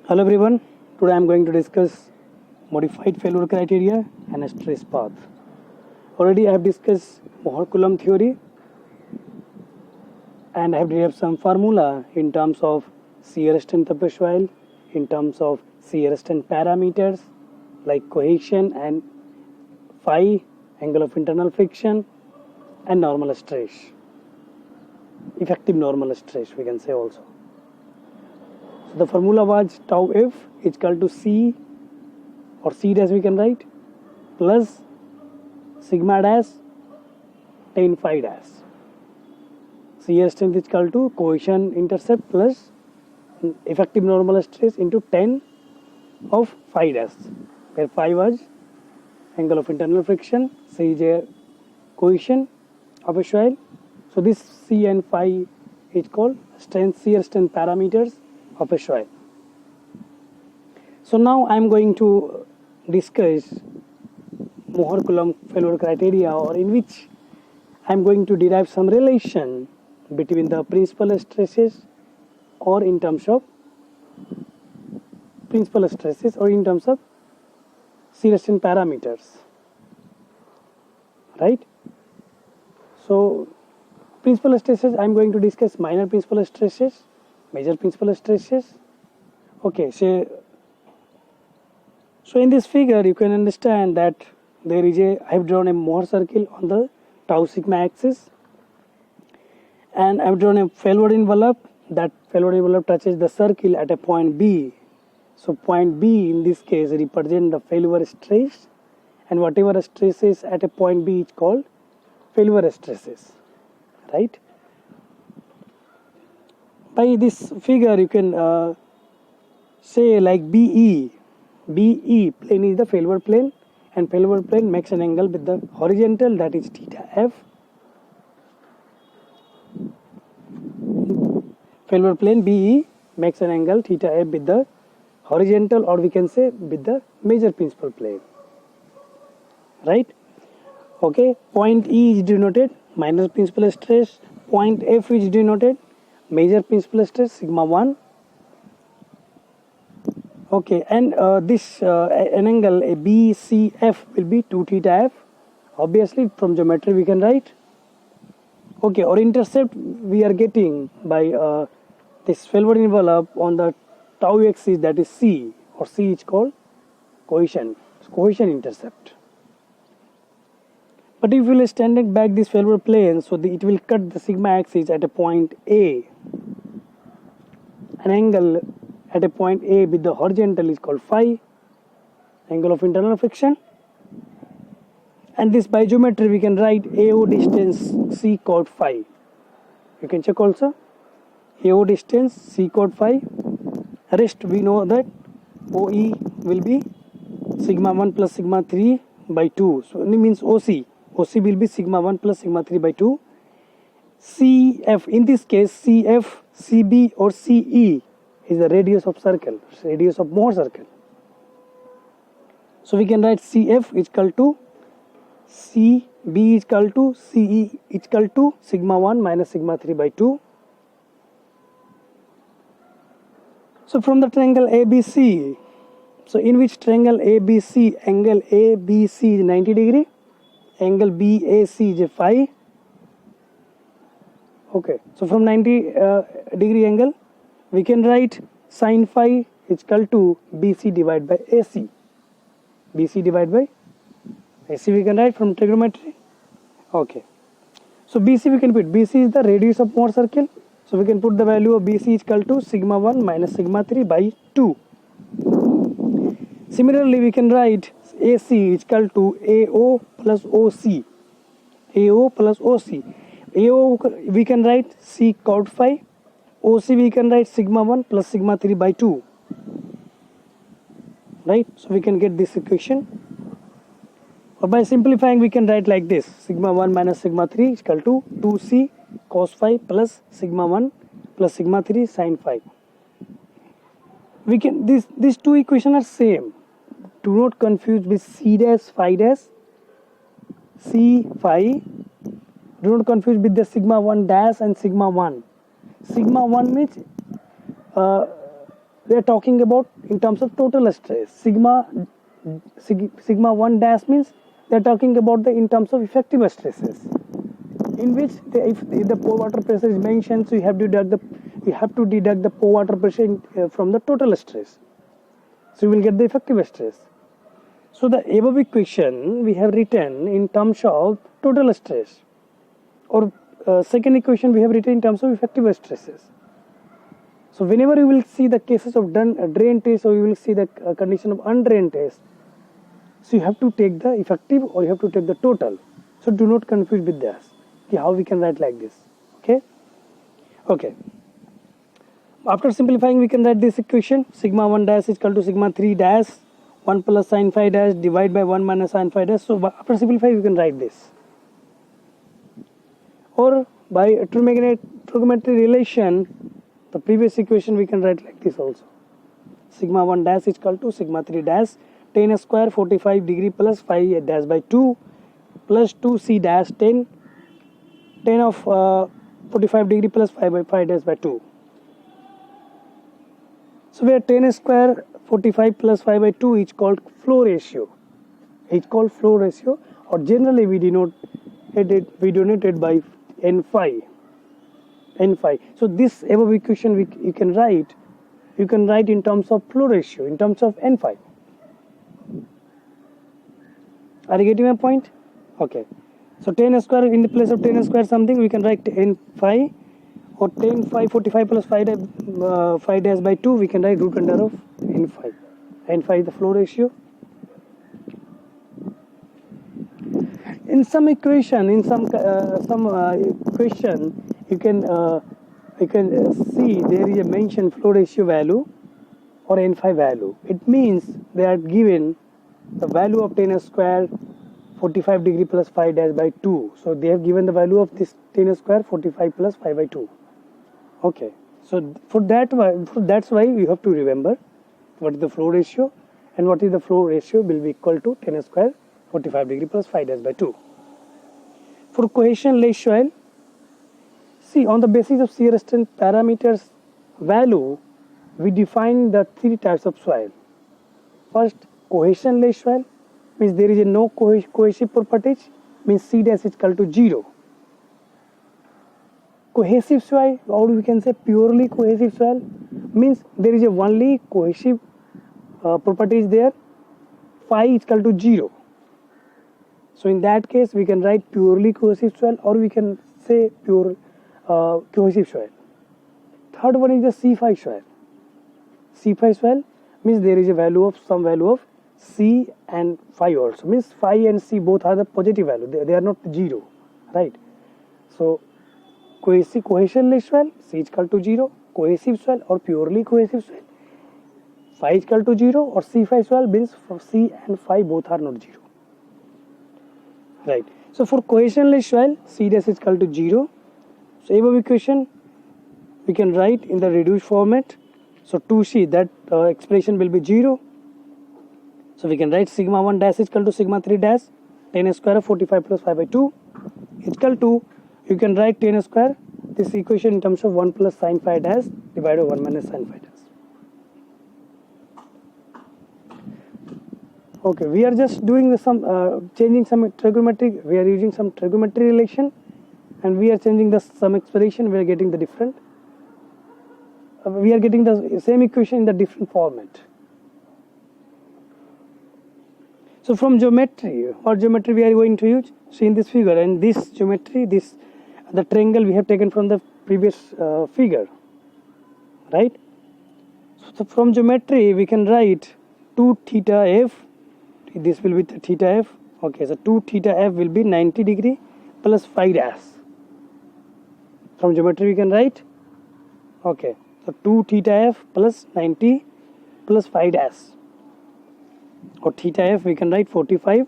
Hello everyone, today I am going to discuss modified failure criteria and a stress path. Already I have discussed Mohr-coulomb theory and I have derived some formula in terms of shear strength of a soil, in terms of shear strength parameters like cohesion and phi, angle of internal friction, and normal stress, effective normal stress we can say also. So the formula was tau f is equal to C or C dash we can write plus sigma dash tan phi dash. Shear strength is equal to cohesion intercept plus effective normal stress into tan of phi dash, where phi was angle of internal friction, C is a cohesion of a soil. So this C and phi is called shear strength parameters of a soil. So now I am going to discuss Mohr-coulomb failure criteria, or in which I am going to derive some relation between the principal stresses or in terms of shear strength parameters, right? So principal stresses, I am going to discuss minor principal stresses, major principal stresses. Okay, so in this figure you can understand that there is I have drawn a Mohr circle on the tau sigma axis, and I have drawn a failure envelope. That failure envelope touches the circle at a point B. So point B in this case represents the failure stress, and whatever stresses at a point B is called failure stresses, right? By this figure you can say like BE plane is the failure plane, and failure plane makes an angle with the horizontal, that is theta f. Failure plane BE makes an angle theta f with the horizontal, or we can say with the major principal plane, right? Okay, point E is denoted minor principal stress, point F is denoted major principal stress sigma 1. Okay, and this an angle a BCF will be 2 theta f. Obviously from geometry we can write. Okay, or intercept we are getting by this failure envelope on the tau axis, that is C, or C is called cohesion intercept. But if we will stand it back this failure plane, so it will cut the sigma axis at a point A. An angle at a point A with the horizontal is called phi, angle of internal friction. And this by geometry we can write AO distance C cot phi. You can check also. AO distance C cot phi. Rest we know that OE will be sigma 1 plus sigma 3 by 2. So it means OC will be sigma 1 plus sigma 3 by 2. CF, in this case CF, CB or CE is the radius of circle, radius of Mohr circle. So we can write CF is equal to CB is equal to CE is equal to sigma 1 minus sigma 3 by 2. So from the triangle ABC, so in which triangle ABC, angle ABC is 90 degree, angle BAC is phi. Okay, so from 90 degree angle we can write sin phi is equal to BC divided by AC. BC divided by AC we can write from trigonometry. Okay, so BC we can put, BC is the radius of Mohr circle. So we can put the value of BC is equal to sigma 1 minus sigma 3 by 2. Similarly, we can write AC is equal to AO plus OC. AO plus OC. AO we can write C cot phi. OC we can write sigma 1 plus sigma 3 by 2. Right? So we can get this equation. Or by simplifying we can write like this. Sigma 1 minus sigma 3 is equal to 2C cos phi plus sigma 1 plus sigma 3 sin phi. We can these two equations are same. Do not confuse with C dash phi dash. C phi. Do not confuse with the sigma 1 dash and sigma 1. Sigma 1 means we are talking about in terms of total stress. Sigma 1 dash means they are talking about the in terms of effective stresses, in which if the pore water pressure is mentioned, so you have to deduct the pore water pressure from the total stress, so you will get the effective stress. So the above equation we have written in terms of total stress, or second equation we have written in terms of effective stresses. So whenever you will see the cases of drain test, or you will see the condition of undrained test, so you have to take the effective or you have to take the total. So do not confuse with this. Okay, how we can write like this? Okay. After simplifying, we can write this equation: sigma 1 dash is equal to sigma 3 dash 1 plus sin phi dash divided by 1 minus sin phi dash. So after simplifying, we can write this. Or by trigonometry relation, the previous equation we can write like this also: sigma 1 dash is equal to sigma 3 dash tan square 45 degree plus phi dash by 2 plus 2c dash tan of 45 degree plus phi by phi dash by 2. So where tan square 45 plus phi by 2 is called flow ratio. Or generally we denote it by n phi. So this above equation you can write in terms of flow ratio, in terms of n phi. Are you getting my point? Okay. So tan square, in the place of tan square something, we can write n phi, or tan phi 45 plus phi dash by 2, we can write root under of n phi. N phi is the flow ratio. In some equation, you can see there is a mentioned flow ratio value or n phi value. It means they are given the value of tan square 45 degree plus phi dash by 2. So they have given the value of this tan square 45 plus phi by 2. Okay. So that's why you have to remember what is the flow ratio, and what is the flow ratio will be equal to tan square 45 degree plus phi dash by 2. For cohesion-less soil, see, on the basis of shear strength parameters value, we define the three types of soil. First, cohesion-less soil means there is no cohesive properties, means C dash is equal to 0. Cohesive soil, or we can say purely cohesive soil, means there is only cohesive properties there, phi is equal to 0. So in that case we can write purely cohesive soil, or we can say pure cohesive soil. Third one is the C phi soil. C phi soil means there is some value of C and phi also, means phi and C both are the positive value, they are not 0, right? So cohesionless soil, C is equal to 0, cohesive soil or purely cohesive soil, phi is equal to 0, or C phi soil means C and phi both are not 0. Right. So for cohesionless soil, C dash is equal to 0. So above equation we can write in the reduced format. So 2C, that expression will be 0. So we can write sigma 1 dash is equal to sigma 3 dash tan square of 45 plus phi by 2 is equal to, you can write tan square, this equation in terms of 1 plus sin phi dash divided by 1 minus sin phi dash. Okay, we are just doing changing some trigonometry. We are using some trigonometry relation, and we are changing some expression. We are getting the different. We are getting the same equation in the different format. So from geometry, what geometry we are going to use? See in this figure, and this geometry, the triangle we have taken from the previous figure, right? So from geometry we can write 2 theta f. This will be theta f. Okay, so 2 theta f will be 90 degree plus phi dash. From geometry we can write, okay, so 2 theta f plus 90 plus phi dash, or theta f we can write 45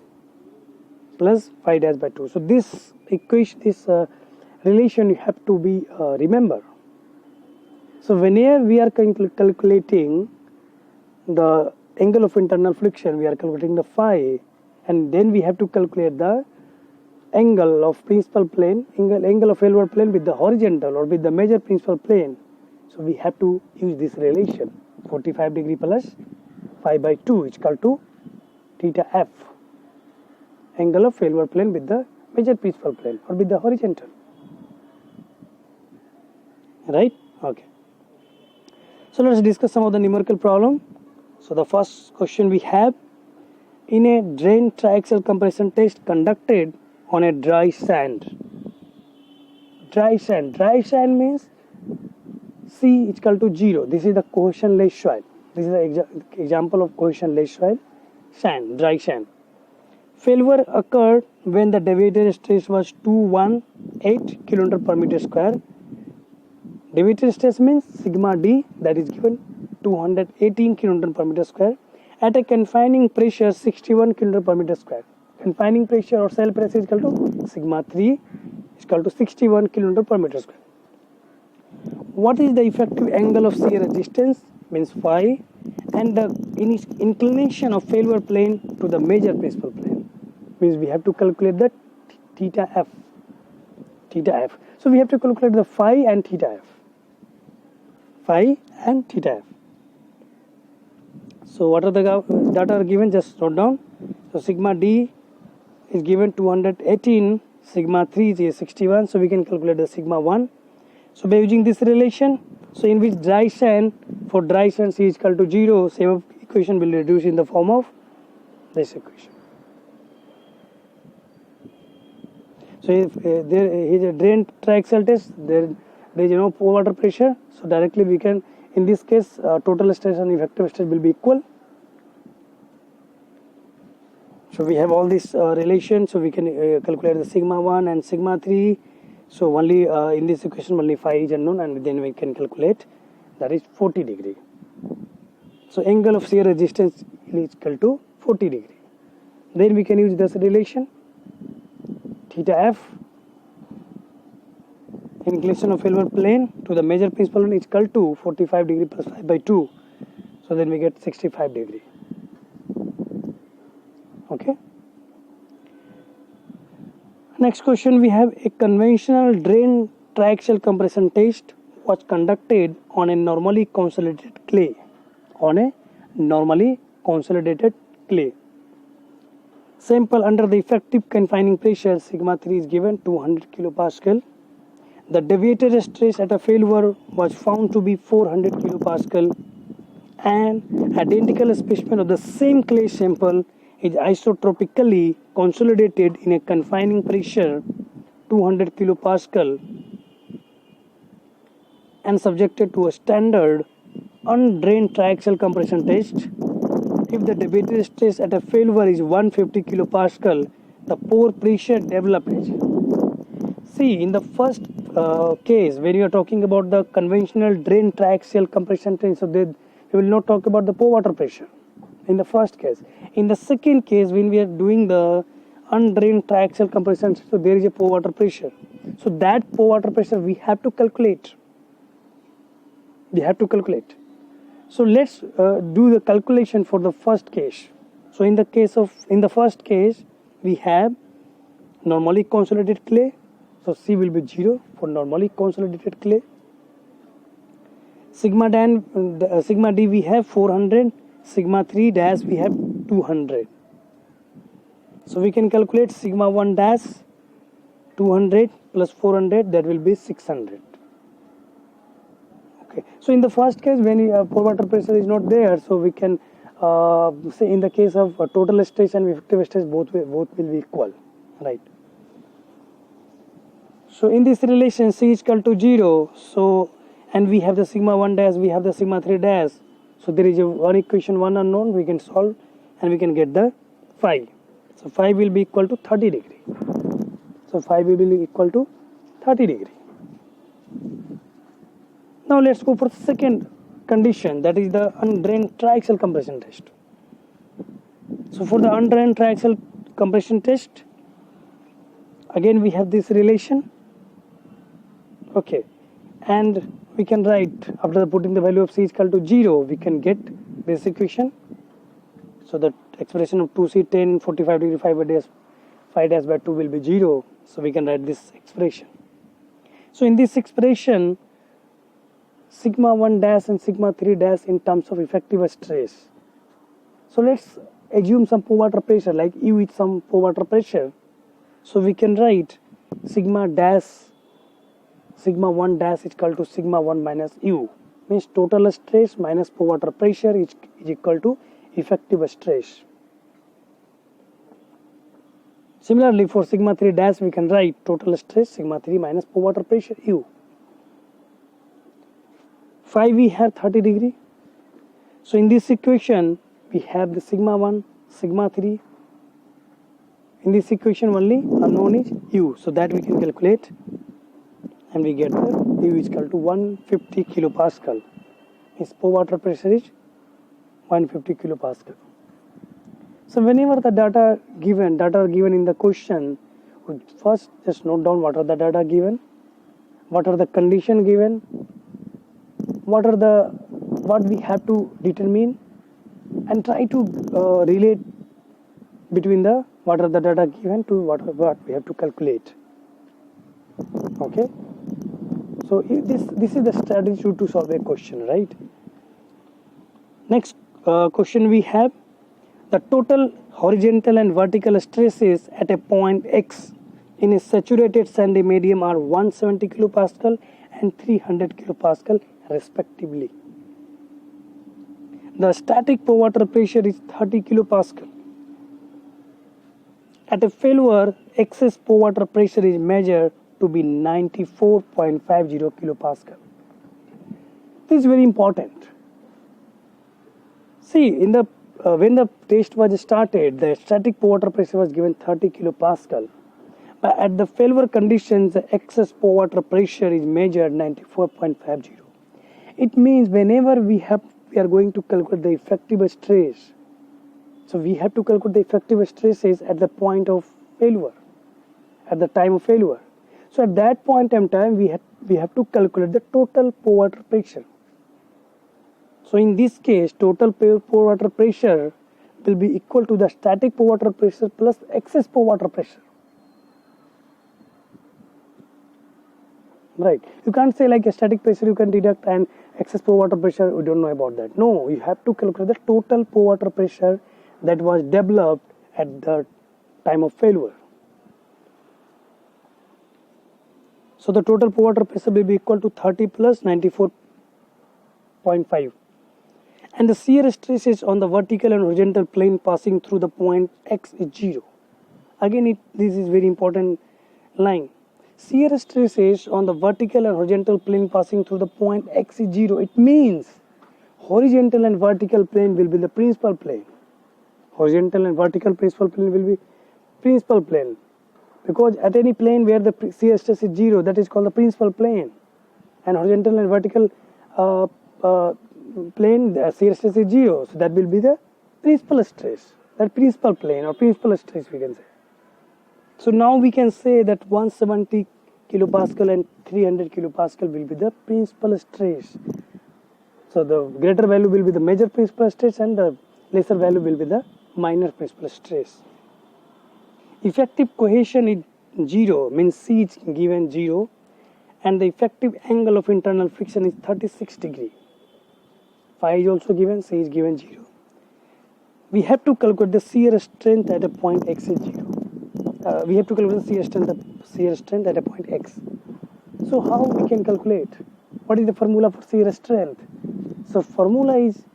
plus phi dash by 2. So this equation, relation you have to be remember. So whenever we are calculating the angle of internal flexion, we are calculating the phi, and then we have to calculate the angle of principal plane, angle of failure plane with the horizontal or with the major principal plane. So we have to use this relation. 45 degree plus 5 by 2 is equal to theta f, angle of failure plane with the major principal plane or with the horizontal, right? Okay, so let's discuss some of the numerical problem. So the first question we have, in a drain triaxial compression test conducted on a dry sand. Dry sand means C is equal to 0. This is the cohesionless soil. This is the example of cohesionless soil, sand, dry sand. Failure occurred when the deviated stress was 218 kN per meter square. Deviated stress means sigma D, that is given 218 kN per meter square at a confining pressure 61 kN per meter square. Confining pressure or cell pressure is equal to sigma 3 is equal to 61 kN per meter square. What is the effective angle of shear resistance? Means phi, and the inclination of failure plane to the major principal plane. Means we have to calculate the theta f. So we have to calculate the phi and theta f. Phi and theta f. So what are the data are given? Just note down. So sigma D is given 218, sigma 3 is 61. So we can calculate the sigma 1. So by using this relation, so in which dry sand, for dry sand C is equal to 0, same equation will reduce in the form of this equation. So if there is a drain triaxial test, there is no pore water pressure, so directly we can, in this case, total stress and effective stress will be equal. So we have all this relation, so we can calculate the sigma 1 and sigma 3. So only in this equation only phi is unknown, and then we can calculate, that is 40 degree. So angle of shear resistance is equal to 40 degree. Then we can use this relation, theta f, inclination of failure plane to the major principal plane is equal to 45 degree plus 5 by 2. So then we get 65 degree. Okay. Next question we have, a conventional drain triaxial compression test was conducted on a normally consolidated clay. Sample under the effective confining pressure sigma 3 is given 200 kilopascal. The deviated stress at a failure was found to be 400 kilopascal, and identical specimen of the same clay sample is isotropically consolidated in a confining pressure 200 kilopascal and subjected to a standard undrained triaxial compression test. If the deviated stress at a failure is 150 kilopascal, the pore pressure developed. See, in the first case, when you are talking about the conventional drain triaxial compression test, so we will not talk about the pore water pressure in the first case. In the second case, when we are doing the undrained triaxial compression, so there is a pore water pressure. So that pore water pressure we have to calculate. So let's do the calculation for the first case. So in the first case, we have normally consolidated clay. So C will be 0 for normally consolidated clay. Sigma D we have 400. Sigma 3 dash we have 200. So we can calculate sigma 1 dash 200 plus 400, that will be 600. Okay. So in the first case, when pore water pressure is not there, so we can say in the case of total stress and effective stress, both will be equal, right? So in this relation, C is equal to 0. So, and we have the sigma 1 dash, we have the sigma 3 dash. So there is one equation, one unknown, we can solve and we can get the phi. So phi will be equal to 30 degree. So phi will be equal to 30 degree. Now let's go for the second condition, that is the undrained triaxial compression test. So for the undrained triaxial compression test, again we have this relation. Okay, and we can write, after putting the value of C is equal to 0, we can get this equation. So the expression of 2C 10 45 degree 5 dash by 2 will be 0. So we can write this expression. So in this expression, sigma 1 dash and sigma 3 dash in terms of effective stress. So let's assume some pore water pressure, like U is some pore water pressure. So we can write sigma 1 dash is equal to sigma 1 minus U, means total stress minus pore water pressure is equal to effective stress. Similarly, for sigma 3 dash we can write total stress sigma 3 minus pore water pressure U. Phi we have 30 degree. So in this equation we have the sigma 1, sigma 3. In this equation only unknown is U, so that we can calculate, and we get the U is equal to 150 kilopascal. Means pore water pressure is 150 kilopascal. So whenever the data are given in the question, we first just note down what are the data given, what are the condition given, what we have to determine, and try to relate between the what are the data given to what we have to calculate. Okay, so this is the strategy to solve a question, right? Next question we have the total horizontal and vertical stresses at a point X in a saturated sandy medium are 170 kilopascal and 300 kilopascal respectively. The static pore water pressure is 30 kilopascal. At a failure, excess pore water pressure is measured to be 94.50 kilopascal. This is very important. See, in the when the test was started, the static pore water pressure was given 30 kilopascal. But at the failure conditions, the excess pore water pressure is measured 94.50. It means whenever we are going to calculate the effective stress, so we have to calculate the effective stresses at the point of failure, at the time of failure. So at that point in time, we have to calculate the total pore water pressure. So in this case, total pore water pressure will be equal to the static pore water pressure plus excess pore water pressure. Right? You can't say like a static pressure you can deduct and excess pore water pressure, we don't know about that. No, you have to calculate the total pore water pressure that was developed at the time of failure. So the total pore water pressure will be equal to 30 plus 94.5. And the shear stresses on the vertical and horizontal plane passing through the point X is 0. Again, this is very important line. Shear stresses on the vertical and horizontal plane passing through the point X is 0. It means horizontal and vertical plane will be the principal plane. Horizontal and vertical principal plane will be principal plane. Because at any plane where the shear stress is 0, that is called the principal plane. And horizontal and vertical plane, the shear stress is 0. So that will be the principal stress. That principal plane or principal stress we can say. So now we can say that 170 kilopascal and 300 kilopascal will be the principal stress. So the greater value will be the major principal stress and the lesser value will be the minor principal stress. Effective cohesion is 0, means C is given 0, and the effective angle of internal friction is 36 degree. Phi is also given, C is given 0. We have to calculate the shear strength at a point X is 0. We have to calculate the shear strength at a point X. So how we can calculate? What is the formula for shear strength? So formula is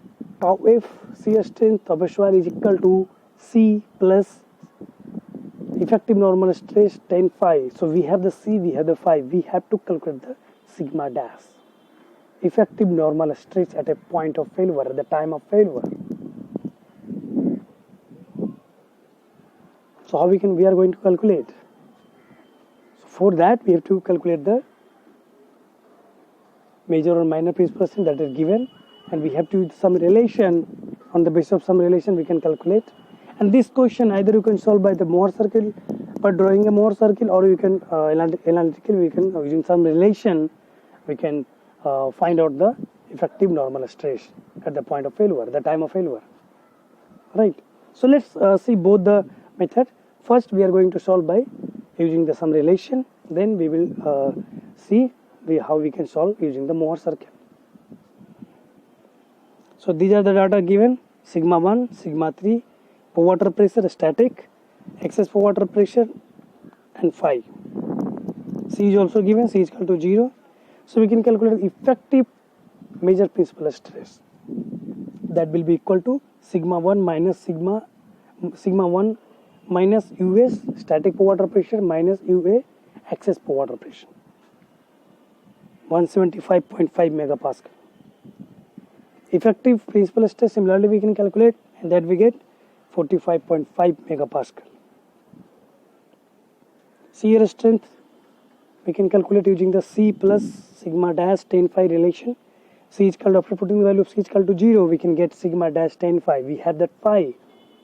tau F shear strength of SY is equal to C plus effective normal stress 10 phi. So we have the C, we have the phi. We have to calculate the sigma dash. Effective normal stress at a point of failure, at the time of failure. So how we are going to calculate? So for that we have to calculate the major or minor principal stress that is given, and we have to use some relation. On the basis of some relation we can calculate. And this question either you can solve by the Mohr circle, by drawing a Mohr circle, or you can analytically we can using some relation we can find out the effective normal stress at the point of failure, the time of failure. Right. So let's see both the method. First we are going to solve by using the some relation. Then we will see how we can solve using the Mohr circle. So these are the data given: sigma 1, sigma 3, for water pressure, static, excess for water pressure, and phi. C is also given, C is equal to 0. So we can calculate effective major principal stress. That will be equal to sigma 1 minus sigma 1 minus US, static for water pressure, minus UA, excess for water pressure, 175.5 megapascal. Effective principal stress, similarly we can calculate, and that we get 45.5 megapascal. Shear strength we can calculate using the C plus sigma dash tan phi relation. C is equal to, after putting the value of C is equal to 0, we can get sigma dash tan phi. We have that phi,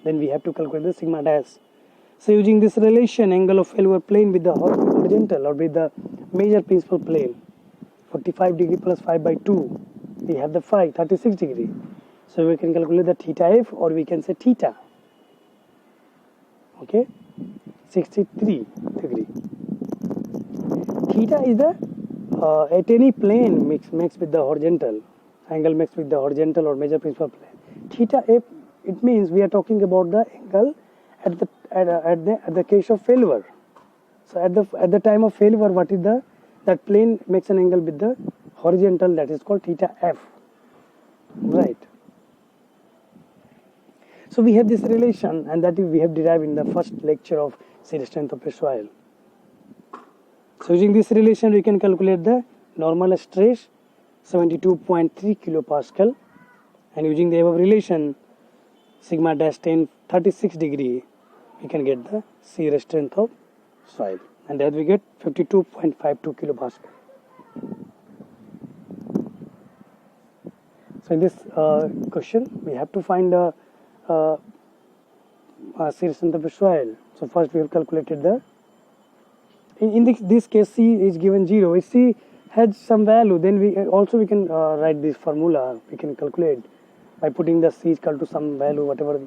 then we have to calculate the sigma dash. So using this relation, angle of failure plane with the horizontal or with the major principal plane, 45 degree plus 5 by 2, we have the phi, 36 degree. So we can calculate the theta f, or we can say theta. Okay, 63 degree. Theta is the at any plane mixed with the horizontal, angle mixed with the horizontal or major principal plane. Theta f, it means we are talking about the angle at the case of failure. So at the time of failure, what is that plane makes an angle with the horizontal, that is called theta f, right? So we have this relation, and that we have derived in the first lecture of shear strength of a soil. So using this relation, we can calculate the normal stress, 72.3 kilopascal, and using the above relation, sigma dash tan 36 degree, we can get the shear strength of soil, and that we get 52.52 kilopascal. So in this question, we have to find the shear strength of a soil. So first we have calculated the, in this case C is given 0. If C has some value, then we can write this formula. We can calculate by putting the C is equal to some value, whatever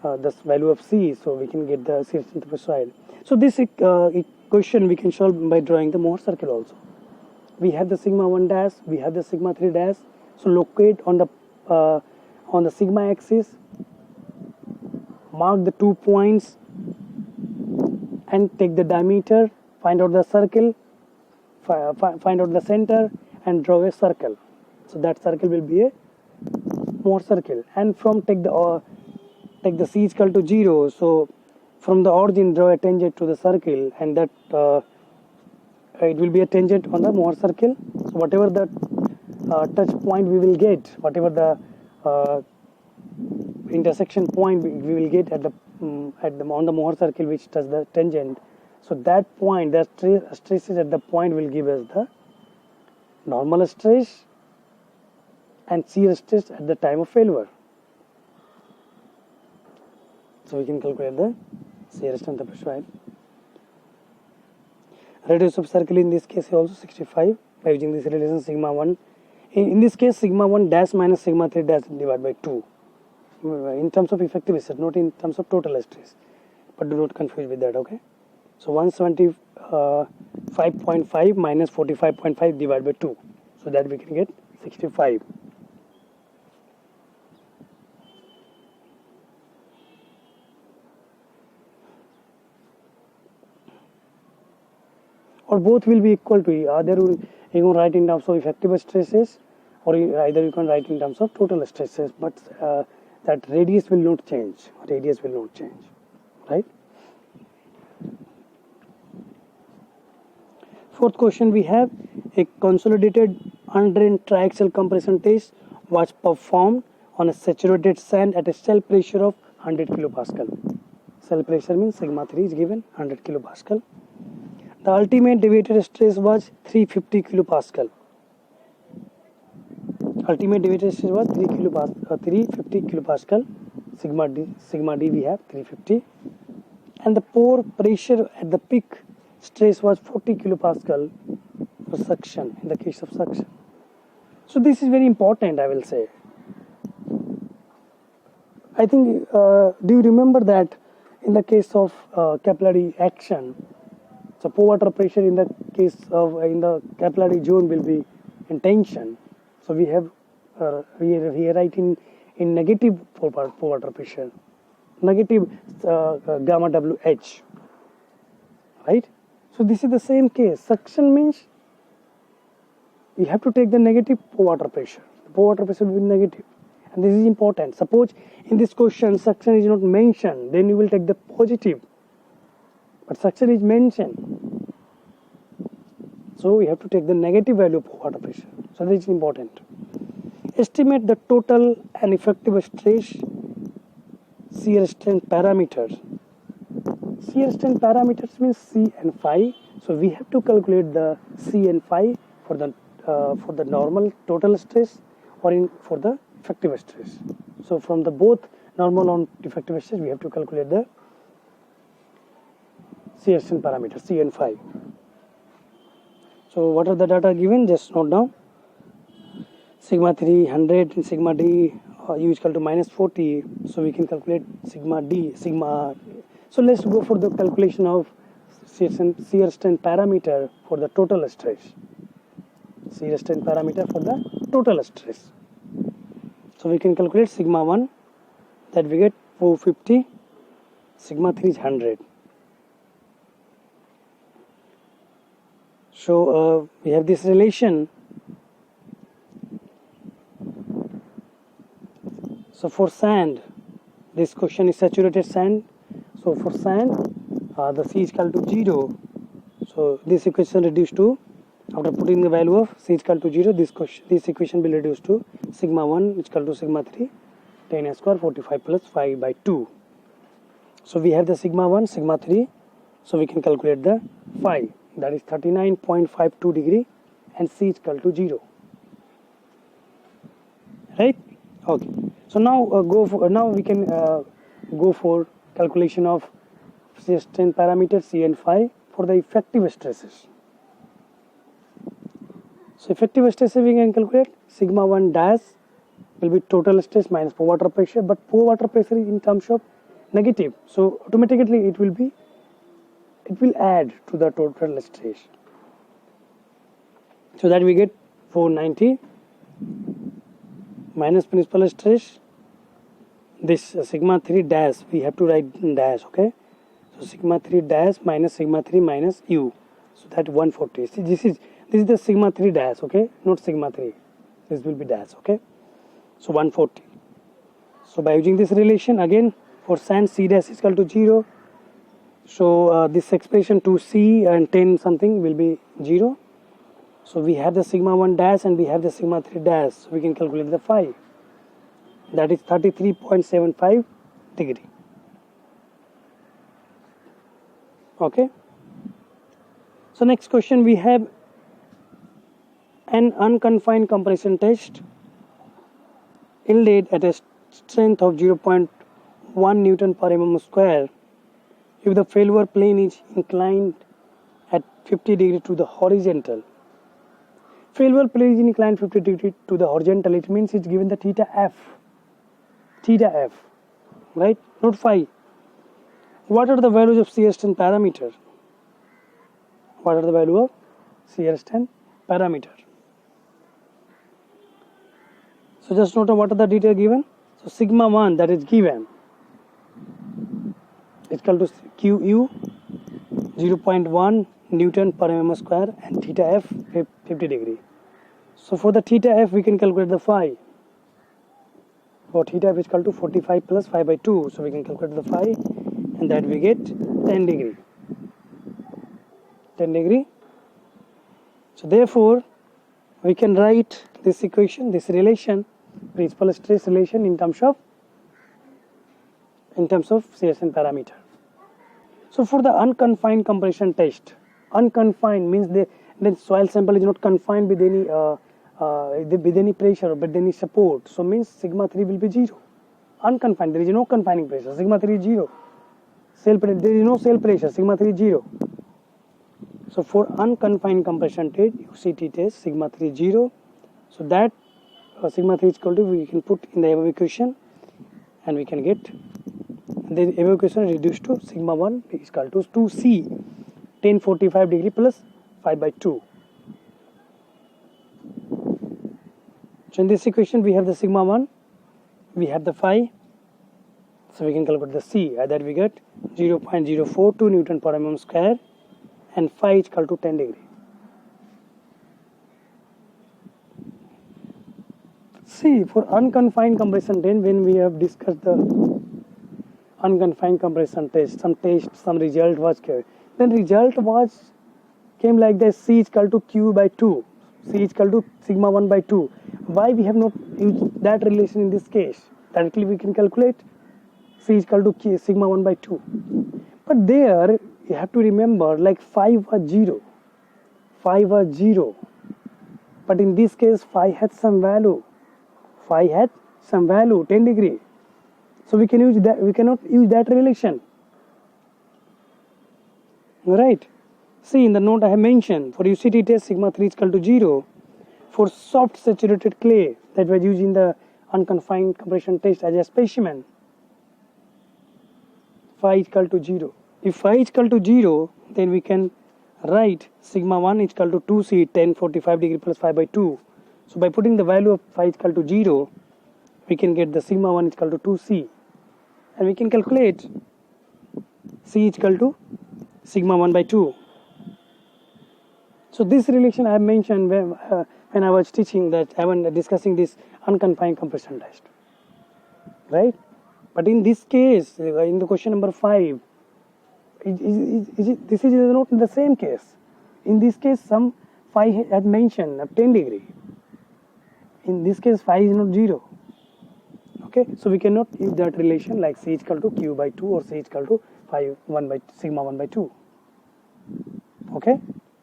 the value of C, so we can get the shear strength of a soil. So this equation we can solve by drawing the Mohr circle also. We have the sigma 1 dash, we have the sigma 3 dash. So locate on the sigma axis, mark the 2 points, and take the diameter, find out the circle, find out the center, and draw a circle. So that circle will be a Mohr circle. And from take the C is equal to 0. So from the origin, draw a tangent to the circle, and that it will be a tangent on the Mohr circle. So whatever the touch point we will get, whatever the intersection point we will get on the Mohr circle which touch the tangent, so that point, the stresses at the point will give us the normal stress and shear stress at the time of failure. So we can calculate the shear strength of a soil. Radius of circle in this case is also 65 by using this relation sigma 1. In this case, sigma 1 dash minus sigma 3 dash divided by 2. In terms of effective stress, not in terms of total stress. But do not confuse with that, okay? So 175.5 minus 45.5 divided by 2. So that we can get 65. Or both will be equal to, either you can write in terms of effective stresses, or either you can write in terms of total stresses, but that radius will not change. Right? Fourth question, we have a consolidated undrained triaxial compression test was performed on a saturated sand at a cell pressure of 100 kilopascal. Cell pressure means sigma 3 is given 100 kilopascal. The ultimate deviated stress was 350 kilopascal. Ultimate deviated stress was 350 kilopascal. Sigma D we have 350. And the pore pressure at the peak stress was 40 kilopascal for suction, in the case of suction. So this is very important, I will say. I think, do you remember that in the case of capillary action, so pore water pressure in the case of in the capillary zone will be in tension. So we have rewrite in negative pour water pressure, negative gamma WH, right? So this is the same case. Suction means you have to take the negative pour water pressure. The pour water pressure will be negative, and this is important. Suppose in this question suction is not mentioned, then you will take the positive, but suction is mentioned, so we have to take the negative value of water pressure. So this is important. Estimate the total and effective stress shear strength parameters. Shear strength parameters means C and phi. So we have to calculate the C and phi for the normal total stress or for the effective stress. So from the both normal and effective stress, we have to calculate the shear strength parameters C and phi. So what are the data given? Just note down. Sigma 3 100 and sigma d u is equal to minus 40. So we can calculate sigma d, sigma. So let's go for the calculation of shear strength parameter for the total stress. Shear strength parameter for the total stress. So we can calculate sigma 1, that we get 450, sigma 3 is 100. So we have this relation. So for sand, this question is saturated sand. So for sand, the C is equal to 0. So this equation reduced to, after putting the value of C is equal to 0, this equation will reduce to sigma 1 is equal to sigma 3, 10 a square 45 plus 5 by 2. So we have the sigma 1, sigma 3. So we can calculate the phi, that is 39.52 degree, and C is equal to 0. Right? Okay. So now we can go for calculation of shear strength parameter C and phi for the effective stresses. So effective stresses we can calculate sigma 1 dash will be total stress minus pour water pressure, but pour water pressure is in terms of negative, so automatically it will add to the total stress. So that we get 490 minus principal stress, this sigma 3 dash, we have to write in dash, okay? So sigma 3 dash minus sigma 3 minus u, so that 140. See, this is the sigma 3 dash, okay? Not sigma 3, this will be dash, okay? So 140. So by using this relation, again for sand C dash is equal to 0. So this expression 2C and 10 something will be 0. So we have the sigma 1 dash and we have the sigma 3 dash. So we can calculate the phi. That is 33.75 degree. Okay. So next question, we have an unconfined compression test inlaid at a strength of 0.1 Newton per mm square. If the failure plane is inclined at 50 degree to the horizontal. Failure plane is inclined 50 degree to the horizontal, it means it's given the theta f, right? Not phi. What are the values of shear strength parameter? What are the value of shear strength parameter? So just note what are the details given. So sigma 1, that is given, is equal to QU 0.1 Newton per mm square and theta f 50 degree. So for the theta f we can calculate the phi. For theta f is equal to 45 plus 5 by 2. So we can calculate the phi, and that we get 10 degree. 10 degree. So therefore we can write this equation, this relation, principal stress relation in terms of shear strength parameter. So for the unconfined compression test, unconfined means the soil sample is not confined with any pressure, but any support. So means sigma 3 will be 0. Unconfined, there is no confining pressure. Sigma 3 is 0. There is no cell pressure. Sigma 3 is 0. So for unconfined compression test, UCT test, sigma 3 is 0. So that sigma 3 is equal to, we can put in the above equation, and we can get the above equation reduced to sigma 1 is equal to 2C 1045 degree plus 5 by 2. So in this equation we have the sigma 1, we have the phi, so we can calculate the C. That we get 0.042 Newton per mm square, and phi is equal to 10 degree. See, for unconfined compression test, when we have discussed the unconfined compression test, some result was given. Then result came like this: C is equal to Q by 2. C is equal to sigma 1 by 2. Why we have not used that relation in this case? Directly we can calculate C is equal to Q, sigma 1 by 2. But there you have to remember, like phi was 0. Phi was 0. But in this case phi had some value. Phi had some value, 10 degree. So we can use that. We cannot use that relation. Right? See, in the note I have mentioned, for UCT test sigma 3 is equal to 0. For soft saturated clay that was used in the unconfined compression test as a specimen, phi is equal to 0. If phi is equal to 0, then we can write sigma 1 is equal to 2c 10 45 degree plus phi by 2. So by putting the value of phi is equal to 0, we can get the sigma 1 is equal to 2c, and we can calculate c is equal to sigma 1 by 2. So this relation I have mentioned when I was teaching that, I was discussing this unconfined compression test, right? But in this case, in the question number 5, this is not in the same case. In this case, some phi had mentioned of 10 degree. In this case, phi is not 0. Okay, so we cannot use that relation like C is equal to Q by 2 or C is equal to phi 1 by sigma 1 by 2. Okay,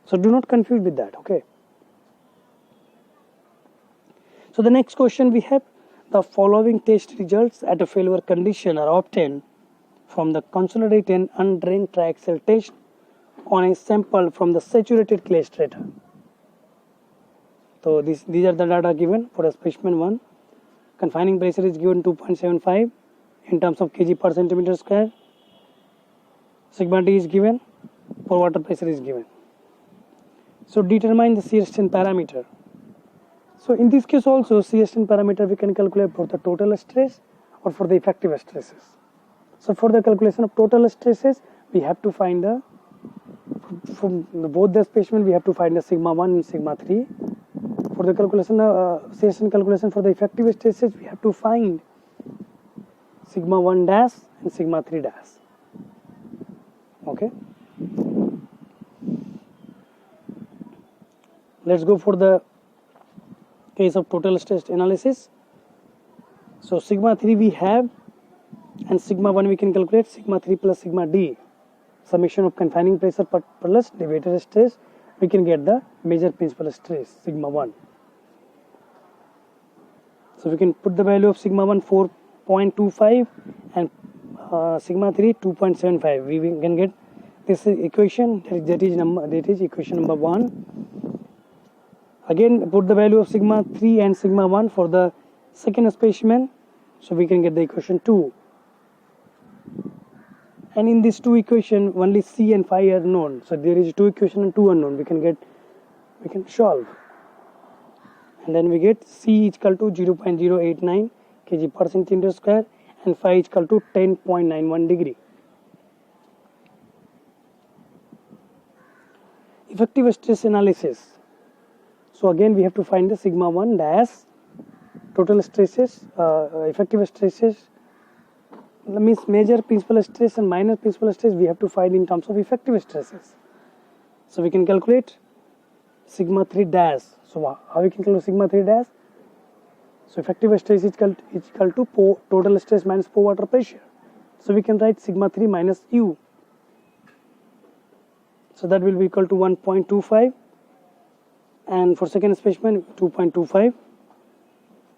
so do not confuse with that. Okay. So the next question we have: the following test results at a failure condition are obtained from the consolidated and undrained triaxial test on a sample from the saturated clay strata. So these are the data given for the specimen 1. Confining pressure is given 2.75 in terms of kg per centimeter square. Sigma D is given, for water pressure is given. So determine the shear strain parameter. So in this case also, shear strain parameter we can calculate for the total stress or for the effective stresses. So for the calculation of total stresses, we have to find the, from both the specimen we have to find the sigma 1 and sigma 3. For the calculation shear strain calculation for the effective stresses, we have to find sigma 1 dash and sigma 3 dash. Okay. Let's go for the case of total stress analysis. So sigma 3 we have, and sigma 1 we can calculate. Sigma 3 plus sigma D, summation of confining pressure plus deviator stress, we can get the major principal stress sigma 1. So we can put the value of sigma 1 4.25 and sigma 3 2.75. We can get this equation, that is equation number 1. Again put the value of sigma 3 and sigma 1 for the second specimen, so we can get the equation 2. And in these two equations only C and phi are known, so there is 2 equation and 2 unknown. We can solve, and then we get C is equal to 0.089 kg per centimeter square and phi is equal to 10.91 degree. Effective stress analysis. So again we have to find the sigma 1 dash total stresses, effective stresses, means major principal stress and minor principal stress we have to find in terms of effective stresses. So we can calculate sigma 3 dash. So how we can calculate sigma 3 dash? So effective stress is equal to total stress minus pore water pressure. So we can write sigma 3 minus U. So that will be equal to 1.25, and for second specimen 2.25.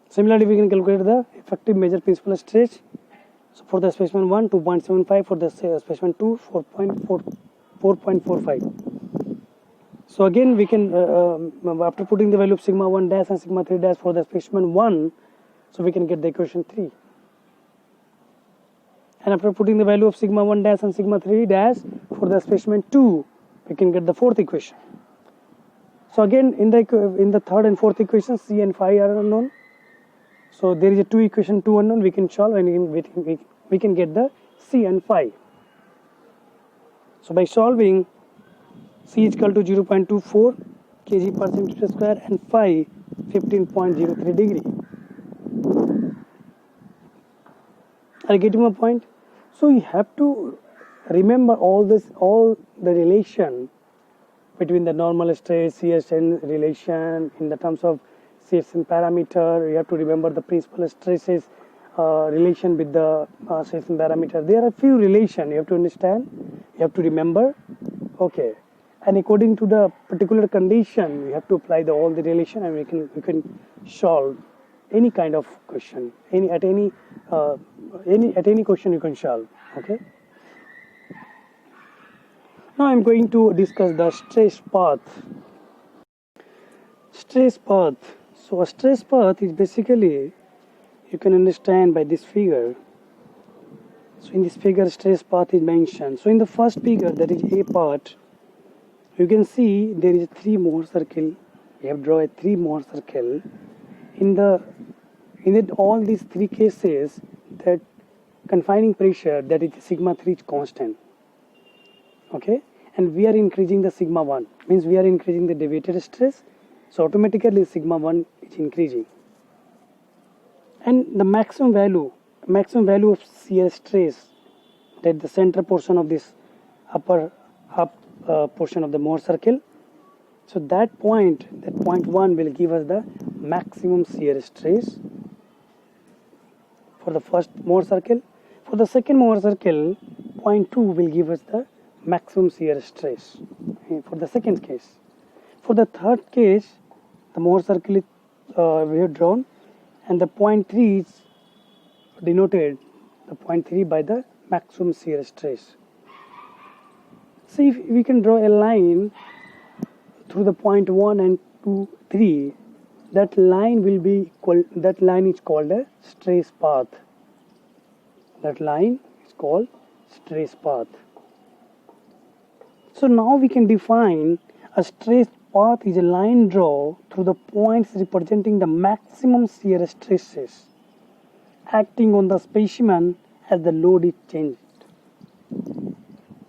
Similarly we can calculate the effective major principal stress. So for the specimen 1 2.75, for the specimen 2 4.45. So again we can after putting the value of sigma 1 dash and sigma 3 dash for the specimen 1, so we can get the equation 3. And after putting the value of sigma 1 dash and sigma 3 dash for the specimen 2, we can get the fourth equation. So again in the third and fourth equation, C and phi are unknown, So there is a two equation, two unknown, we can solve, and we can get the C and phi. So by solving, C is equal to 0.24 kg per centimeter square and phi 15.03 degree. Are you getting my point? So you have to remember all the relation between the normal stress, CSN relation in the terms of CSN parameter. You have to remember the principal stresses relation with the CSN parameter. There are a few relation you have to understand. You have to remember. Okay, and according to the particular condition, you have to apply all the relation, and we can solve any kind of question. Any question you can solve. Okay. Now I'm going to discuss the stress path. Stress path. So a stress path is basically, you can understand by this figure. So in this figure, stress path is mentioned. So in the first figure, that is A part, you can see there is 3 Mohr circle. We have drawn a 3 Mohr circle. In all these 3 cases, that confining pressure, that is sigma 3 is constant. Okay, and we are increasing the sigma 1, means we are increasing the deviated stress, so automatically sigma 1 is increasing. And the maximum value of shear stress, that the center portion of this upper portion of the Mohr circle, so that point 1 will give us the maximum shear stress for the first Mohr circle. For the second Mohr circle, point 2 will give us the maximum shear stress for the second case. For the third case, the Mohr circle is, we have drawn, and the point 3 is denoted, the point 3 by the maximum shear stress. See, if we can draw a line through the point 1 and 2, 3, that line will be equal, that line is called a stress path. That line is called stress path. So now we can define a stress path is a line draw through the points representing the maximum shear stresses acting on the specimen as the load is changed.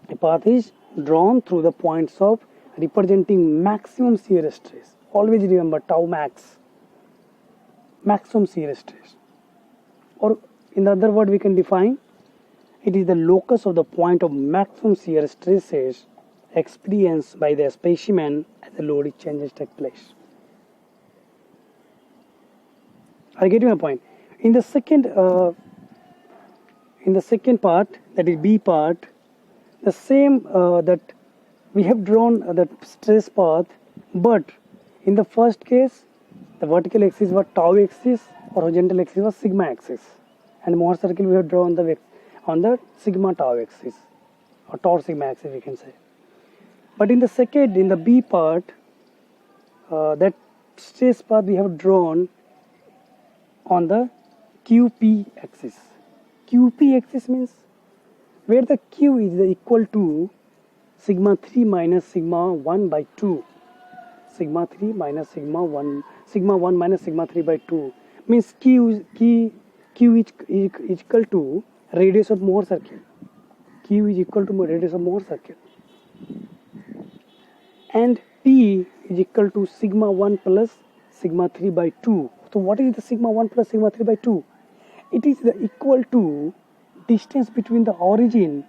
A path is drawn through the points of representing maximum shear stress. Always remember tau max, maximum shear stress. Or in the other word, we can define it is the locus of the point of maximum shear stresses experienced by the specimen as the load changes take place. Are you getting my point? In the second part, that is B part, the same that we have drawn the stress path, but in the first case, the vertical axis was tau axis, or horizontal axis was sigma axis, and Mohr circle we have drawn on the sigma tau axis, or tau sigma axis we can say. But in the B part, that stress path we have drawn on the QP axis. QP axis means where the Q is equal to sigma 3 minus sigma 1 by 2. Sigma 3 minus sigma 1, sigma 1 minus sigma 3 by 2 means Q is equal to radius of Mohr circle. Q is equal to radius of Mohr circle. And P is equal to sigma 1 plus sigma 3 by 2. So what is the sigma 1 plus sigma 3 by 2? It is the equal to distance between the origin,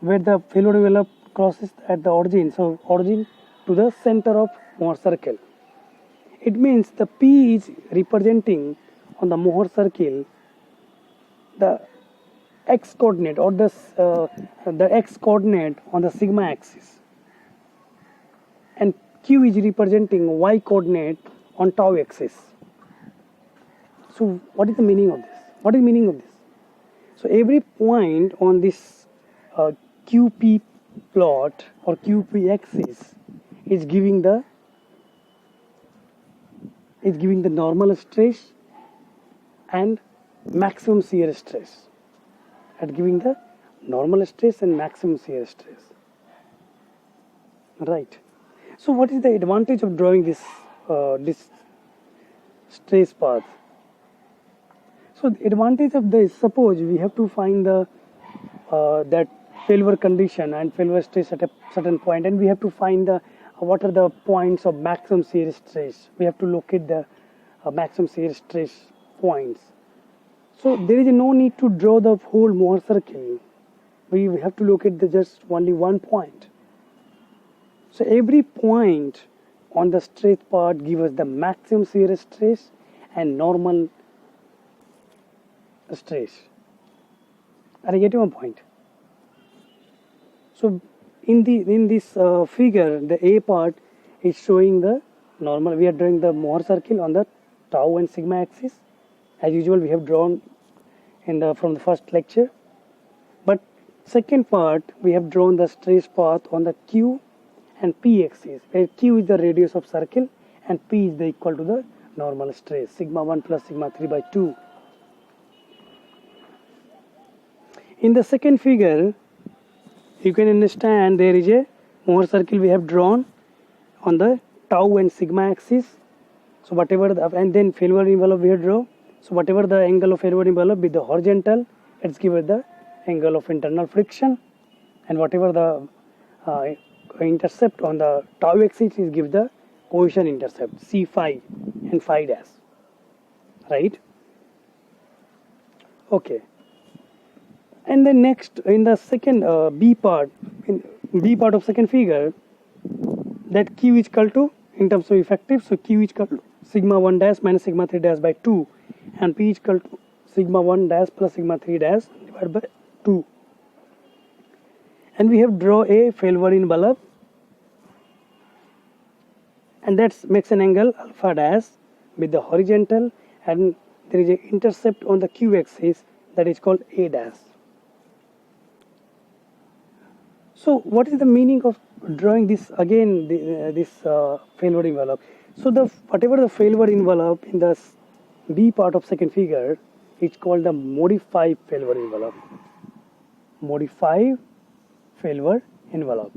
where the failure envelope crosses at the origin, so origin to the center of Mohr circle. It means the P is representing on the Mohr circle the x coordinate, or the x coordinate on the sigma axis, and Q is representing y coordinate on tau axis. So what is the meaning of this? What is the meaning of this? So every point on this QP plot or QP axis is giving the normal stress and maximum shear stress. At giving the normal stress and maximum shear stress. Right. So what is the advantage of drawing this stress path? So the advantage of this, suppose we have to find the that failure condition and failure stress at a certain point, and we have to find the what are the points of maximum shear stress. We have to locate the maximum shear stress points. So there is no need to draw the whole Mohr circle. We have to locate the just only one point. So every point on the stress part gives us the maximum shear stress and normal stress. Are you getting my point? So in this figure, the A part is showing the normal. We are drawing the Mohr circle on the tau and sigma axis. As usual, we have drawn from the first lecture. But second part, we have drawn the stress path on the Q and P axis, where Q is the radius of circle and P is the equal to the normal stress, sigma 1 plus sigma 3 by 2. In the second figure, you can understand there is a Mohr circle we have drawn on the tau and sigma axis. So whatever and then failure envelope we have drawn. So whatever the angle of failure envelope with the horizontal, it's given the angle of internal friction, and whatever the intercept on the tau axis is give the cohesion intercept C phi and phi dash, right? Okay. And then next in the second B part of second figure, that Q is equal to, in terms of effective, so Q is equal to sigma 1 dash minus sigma 3 dash by 2, and P is equal to sigma 1 dash plus sigma 3 dash divided by 2. And we have draw a failure envelope, and that makes an angle alpha dash with the horizontal, and there is an intercept on the Q axis that is called A dash. So what is the meaning of drawing this again, this failure envelope? So whatever the failure envelope in the B part of second figure, it's called the modified failure envelope. Modified failure envelope,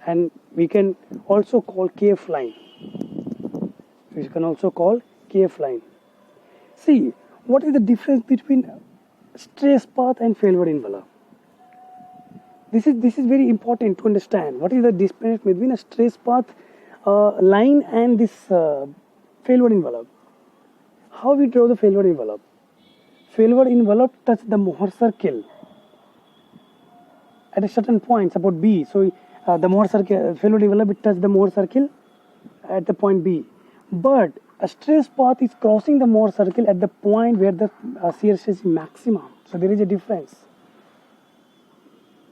and we can also call KF line. We can also call KF line. See, what is the difference between stress path and failure envelope? This is very important to understand. What is the difference between a stress path line and this failure envelope? How we draw the failure envelope? Failure envelope touch the Mohr circle at a certain point, suppose B. So the Mohr circle, failure envelope, it touch the Mohr circle at the point B. But a stress path is crossing the Mohr circle at the point where the shear stress is maximum. So there is a difference.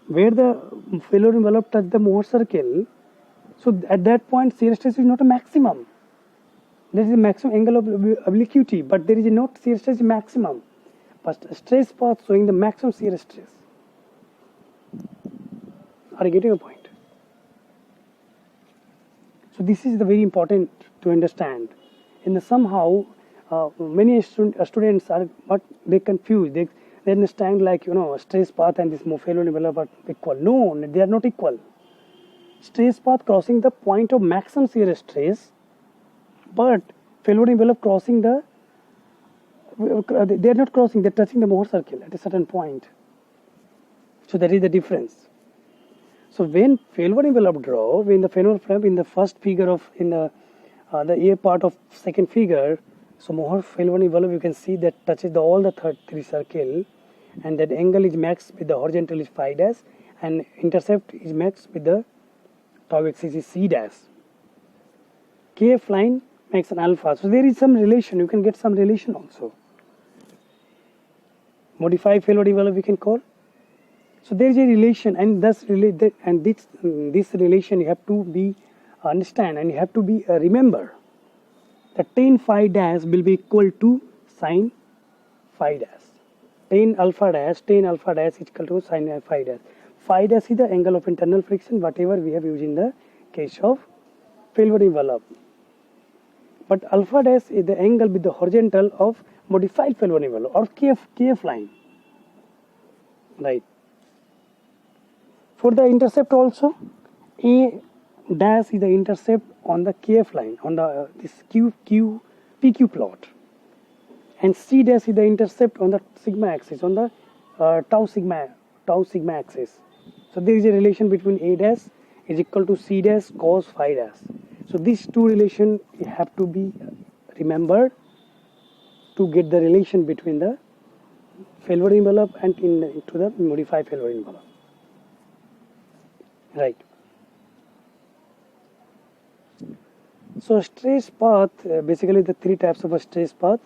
Where the failure envelope touch the Mohr circle, so at that point shear stress is not a maximum. There is a maximum angle of obliquity, but there is not shear stress maximum. But a stress path showing the maximum shear stress. Are you getting a point? So this is the very important to understand. In the somehow many students are, but they confuse. They understand like, stress path and this failure envelope are equal. No, they are not equal. Stress path crossing the point of maximum shear stress, but failure envelope crossing they are not crossing, they are touching the Mohr circle at a certain point. So that is the difference. So when failure envelope draw, when the failure envelope in the first figure of, in the A part of second figure, so Mohr failure envelope, you can see that touches all the three circle, and that angle is max with the horizontal is phi dash, and intercept is max with the tau axis is C dash. KF line makes an alpha. So there is some relation, you can get some relation also. Modified failure envelope we can call. So there is a relation, and thus this relation you have to be understand, and you have to be remember that tan phi dash will be equal to sin phi dash. Tan alpha dash is equal to sin phi dash. Phi dash is the angle of internal friction, whatever we have used in the case of failure envelope. But alpha dash is the angle with the horizontal of modified failure envelope or KF line. Right. For the intercept also, A dash is the intercept on the KF line, on the this PQ plot, and c dash is the intercept on the sigma axis, on the tau sigma axis. So there is a relation between a dash is equal to c dash cos phi dash. So these two relations have to be remembered to get the relation between the failure envelope and into the modified failure envelope. Right. So stress path, basically the three types of a stress path.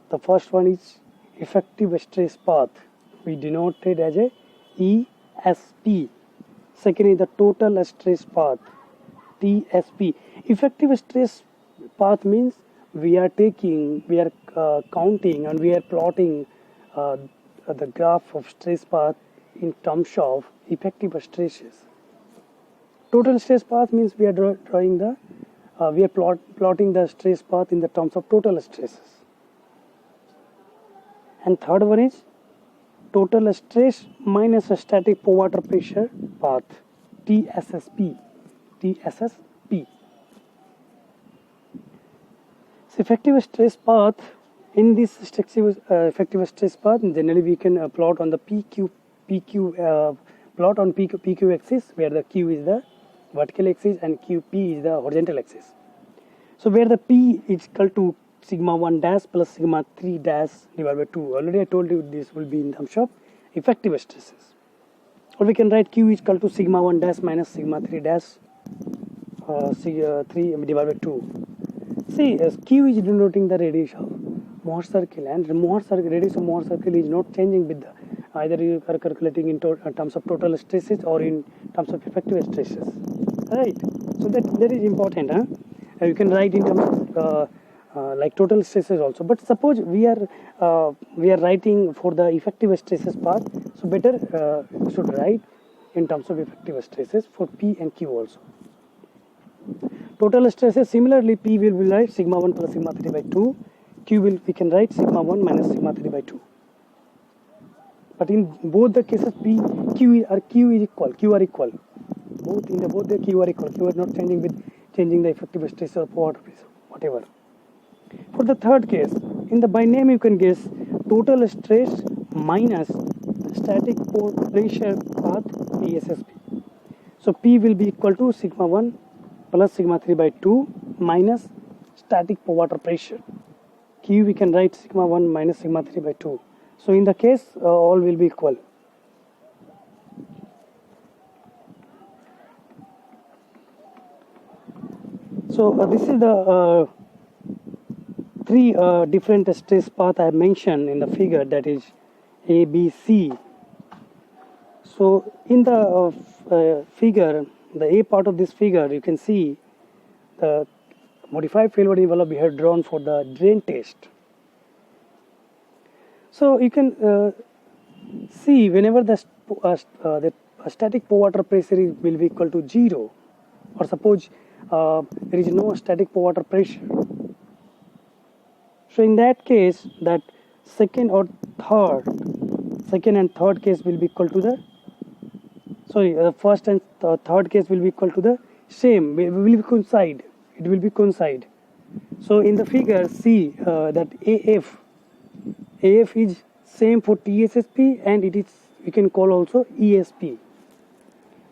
The first one is effective stress path. We denote it as a ESP. Second is the total stress path, TSP. Effective stress path means we are counting and we are plotting the graph of stress path in terms of effective stresses. Total stress path means we are plotting the stress path in the terms of total stresses. And third one is total stress minus static water pressure path, TSSP. So effective stress path, in this effective stress path, generally we can plot on the PQ axis, where the Q is the vertical axis and QP is the horizontal axis. So where the P is equal to sigma 1 dash plus sigma 3 dash divided by 2. Already I told you this will be in terms of effective stresses. Or we can write Q is equal to sigma 1 dash minus sigma 3 dash 3 divided by 2. See, as Q is denoting the radius of Mohr circle, and radius of Mohr circle is not changing with the, either you are calculating in terms of total stresses or in terms of effective stresses. Right. So that is important. You can write in terms of like total stresses also. But suppose we are writing for the effective stresses part. So better you should write in terms of effective stresses for P and Q also. Total stresses, similarly, P will be like sigma 1 plus sigma 3 by 2. We can write sigma 1 minus sigma 3 by 2. But in both the cases, Q are equal. Both the Q are equal. Q are not changing the effective stress or water pressure, whatever. For the third case, in the by name you can guess total stress minus static pressure path, TSSP. So P will be equal to sigma 1 plus sigma 3 by 2 minus static water pressure. Q we can write sigma 1 minus sigma 3 by 2. So in the case all will be equal. So this is the three different stress path I have mentioned in the figure, that is A, B, C. So in the figure, the A part of this figure, you can see the modified failure envelope we have drawn for the drain test. So you can see whenever the static water pressure will be equal to 0, or suppose there is no static water pressure. So in that case, that second and third case will be equal to the, first and third case will be equal to the same, it will be coincide. So in the figure, see that AF is same for TSSP, and it is, we can call also ESP,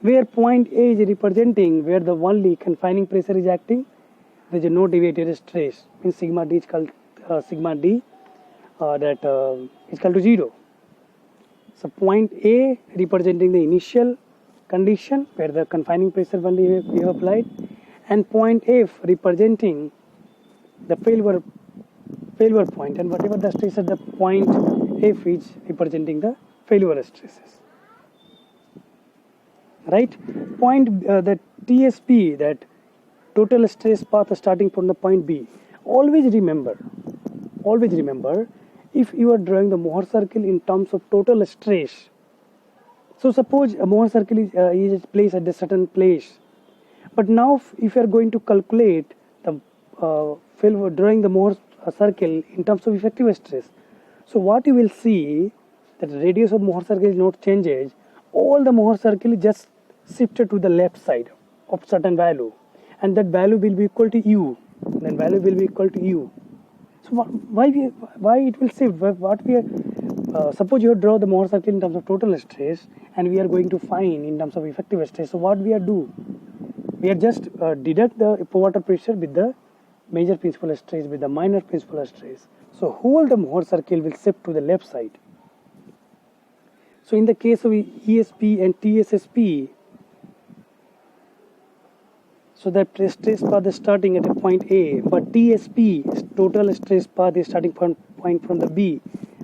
where point A is representing where the only confining pressure is acting, there is no deviated stress, means sigma D is called sigma D that is equal to 0. So point A representing the initial condition where the confining pressure only we have applied, and point F representing the failure point, and whatever the stress at the point F is representing the failure stresses. Right? Point the TSP, that total stress path starting from the point B. Always remember, if you are drawing the Mohr circle in terms of total stress. So suppose a Mohr circle is placed at a certain place. But now if you are going to calculate the drawing the Mohr circle in terms of effective stress. So what you will see, that the radius of Mohr circle is not changes. All the Mohr circle is just shifted to the left side of certain value, and that value will be equal to U. So So why it will shift? What we are suppose you draw the Mohr circle in terms of total stress, and we are going to find in terms of effective stress. So what we are do? We are just deduct the water pressure with the major principal stress with the minor principal stress. So whole the Mohr circle will shift to the left side. So in the case of ESP and TSSP, so the stress path is starting at a point A, but TSP, total stress path, is starting from point from the B,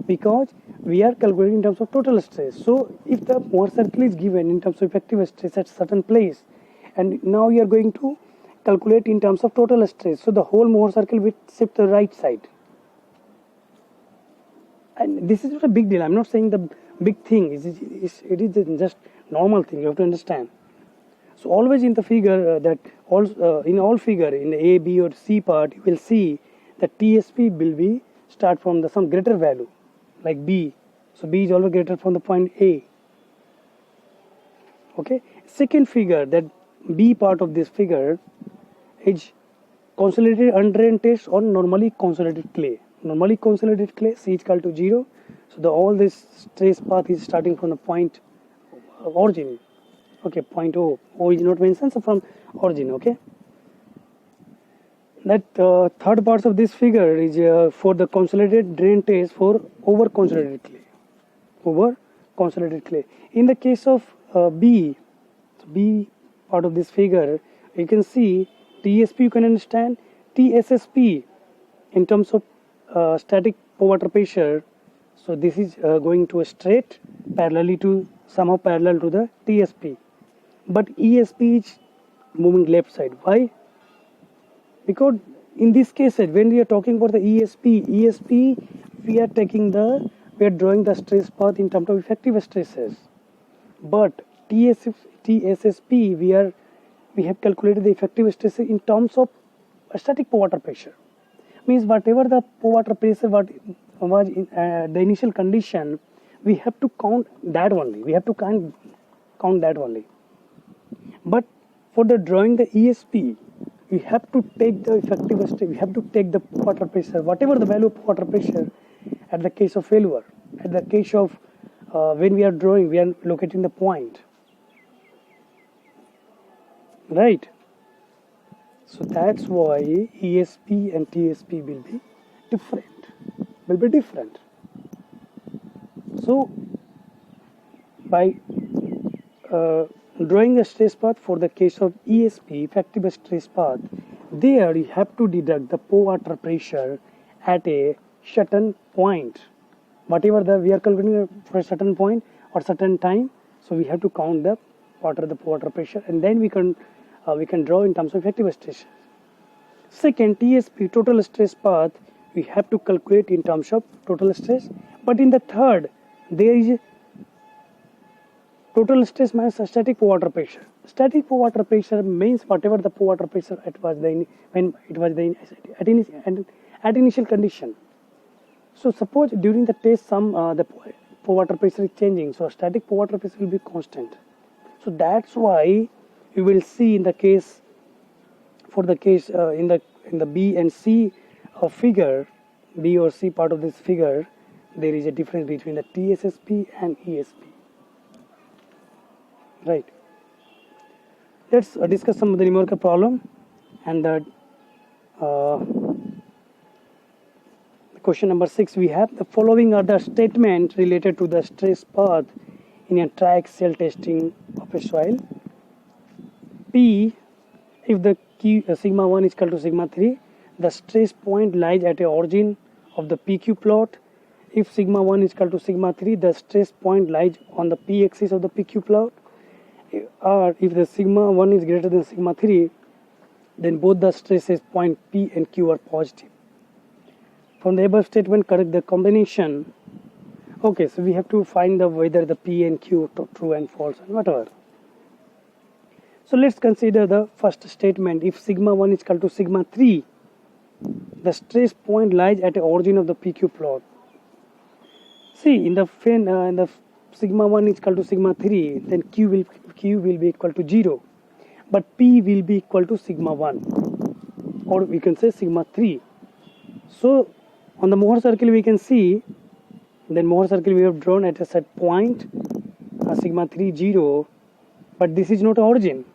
because we are calculating in terms of total stress. So if the Mohr circle is given in terms of effective stress at certain place, and now we are going to calculate in terms of total stress, so the whole Mohr circle will shift to the right side. And this is not a big deal. I'm not saying the big thing. It is just normal thing. You have to understand. So always in the figure in all figure in the A, B or C part, you will see that TSP will be start from some greater value like B. So B is always greater from the point A. Okay. Second figure, that B part of this figure is consolidated undrained test on normally consolidated clay. Normally consolidated clay, C is equal to 0. So all this stress path is starting from the point origin. Okay, point O. O is not mentioned, so from origin. Okay. That third part of this figure is for the consolidated drain test for over consolidated clay. Over consolidated clay. In the case of B part of this figure, you can see TSP, you can understand, TSSP in terms of static water pressure. So this is going to a straight somehow parallel to the TSP. But ESP is moving left side. Why? Because in this case, when we are talking about the ESP, we are drawing the stress path in terms of effective stresses. But TSSP, we have calculated the effective stress in terms of static water pressure. Means whatever the water pressure what was in the initial condition, we have to count that only. We have to count that only. But for the drawing the ESP, we have to take the effective stress. We have to take the water pressure, whatever the value of water pressure, at the case of failure, at the case of when we are drawing, we are locating the point. Right. So that's why ESP and TSP will be different. So by drawing the stress path for the case of ESP, effective stress path, there you have to deduct the water pressure at a certain point. Whatever we are calculating for a certain point or certain time, so we have to count the water pressure, and then we can draw in terms of effective stress. Second, TSP, total stress path, we have to calculate in terms of total stress. But in the third, there is total stress minus static water pressure. Static water pressure means whatever the water pressure at initial condition. So suppose during the test the water pressure is changing, so static water pressure will be constant. So that's why you will see in the case in the B and C figure, B or C part of this figure, there is a difference between the TSSP and ESP. Right. Let's discuss some of the numerical problem, and question number 6. We have the following are the statements related to the stress path in a triaxial testing of a soil. P, if the sigma 1 is equal to sigma 3, the stress point lies at the origin of the PQ plot. If sigma 1 is equal to sigma 3, the stress point lies on the P axis of the PQ plot. Or if the sigma 1 is greater than sigma 3, then both the stresses point P and Q are positive. From the above statement, correct the combination. Okay, so we have to find whether the P and Q are true and false and whatever. So let's consider the first statement. If sigma 1 is equal to sigma 3, the stress point lies at the origin of the PQ plot. See, in the sigma 1 is equal to sigma 3, then Q will be equal to 0. But P will be equal to sigma 1, or we can say sigma 3. So On the Mohr circle we can see, then Mohr circle we have drawn at a set point sigma 3 0, but this is not origin,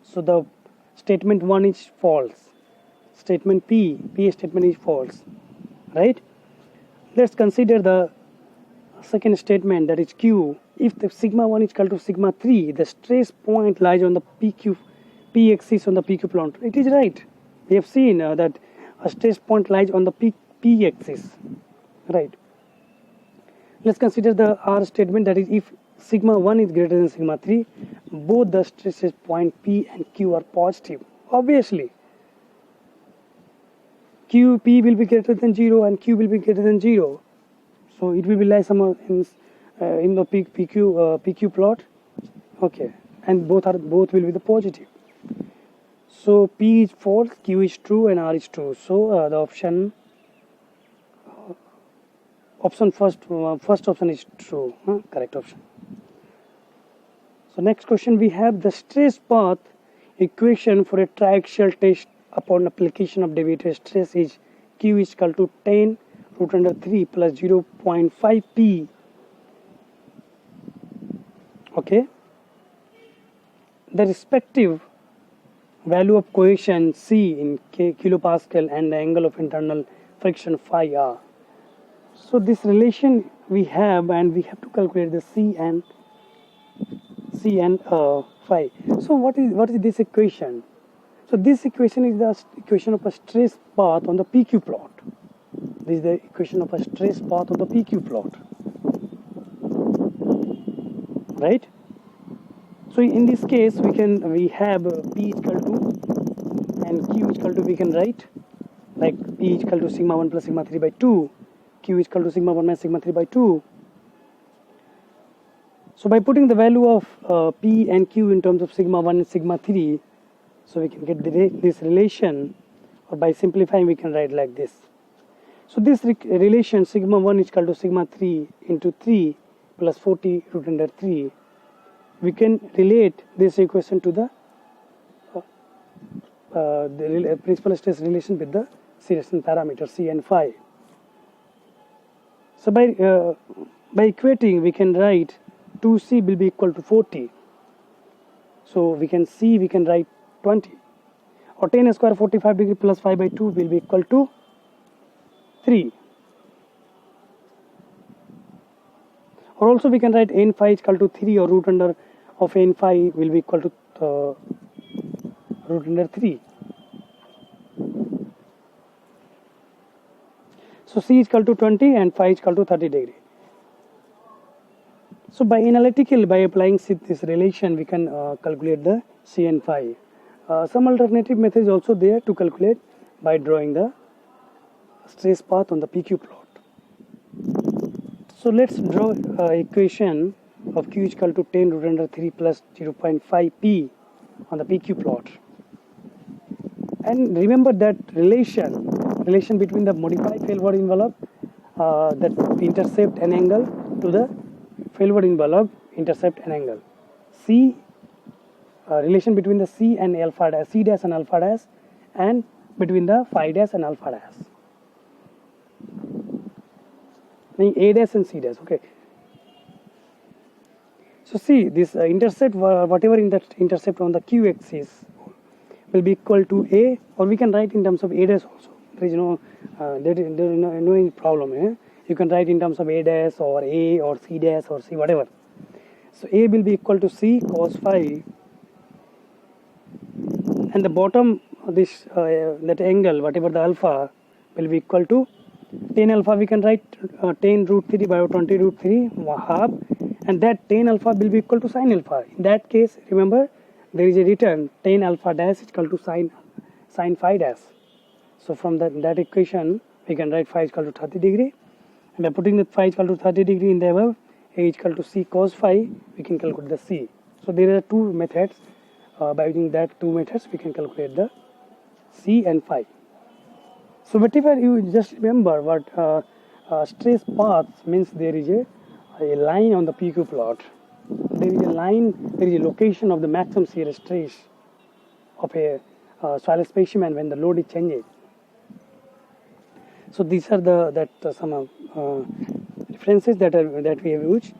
so the statement 1 is false. Statement P statement is false, right? Let's consider the second statement, that is Q. If the sigma 1 is equal to sigma 3, the stress point lies on the P axis on the PQ plot. It is right. We have seen that a stress point lies on the P axis, right? Let's consider the R statement, that is if sigma 1 is greater than sigma 3, both the stresses point P and Q are positive. Obviously, P will be greater than 0 and Q will be greater than 0. So it will be lie somewhere in the PQ plot. Okay, and both will be the positive. So P is false, Q is true, and R is true. So the option first option is true, correct option. So next question we have the stress path equation for a triaxial test upon application of deviated stress is Q is equal to 10 root under 3 plus 0.5 P. Okay, the respective value of cohesion C in kilopascal and the angle of internal friction phi r. So this relation we have, and we have to calculate the C and phi. So what is this equation? So this equation is the equation of a stress path on the PQ plot. This is the equation of a stress path on the PQ plot, right? So in this case we have P is equal to and Q is equal to, we can write like P is equal to sigma 1 plus sigma 3 by 2, Q is equal to sigma 1 minus sigma 3 by 2. So by putting the value of P and Q in terms of sigma 1 and sigma 3, so we can get this relation, or by simplifying we can write like this. So this relation sigma 1 is equal to sigma 3 into 3 plus 40 root under 3. We can relate this equation to the principal stress relation with the separation parameter C and phi. So by equating we can write 2C will be equal to 40. So we can write 20, or 10 square 45 degree plus 5 by 2 will be equal to 3. Or also we can write n phi is equal to 3, or root under of n phi will be equal to root under 3. So C is equal to 20 and phi is equal to 30 degree. So by applying this relation, we can calculate the C and phi. Some alternative methods also there to calculate by drawing the stress path on the PQ plot. So let's draw equation of Q is equal to 10 root under 3 plus 0.5 P on the PQ plot. And remember that relation between the modified failward envelope that intercept an angle to the failward envelope intercept an angle. C relation between the C and alpha dash, C dash and alpha dash, and between the phi dash and alpha dash. Meaning A dash and C dash. Okay. So see this intercept, whatever intercept on the Q axis will be equal to A, or we can write in terms of A dash also. There is no any problem. You can write in terms of A dash or A or C dash or C, whatever. So A will be equal to C cos phi, and the bottom of this that angle, whatever the alpha, will be equal to 10 alpha. We can write 10 root 3 by 20 root 3 half, and that 10 alpha will be equal to sin alpha. In that case, remember there is a return 10 alpha dash is equal to sin phi dash. So from that equation we can write phi is equal to 30 degree, and by putting the phi is equal to 30 degree in the above, A is equal to C cos phi, we can calculate the C. So there are two methods. By using that two methods we can calculate the C and phi. So whatever you just remember what stress path means, there is a line on the PQ plot. There is a line, there is a location of the maximum shear stress of a soil specimen when the load is changing. So these are some references that we have used.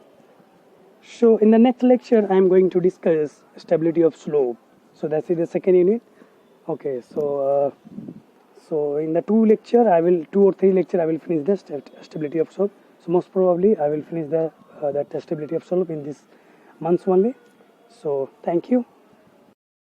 So in the next lecture I am going to discuss stability of slope. So that is the second unit. Okay, so so in the two or three lecture I will finish the stability of slope. So most probably I will finish that stability of slope in this months only. So thank you.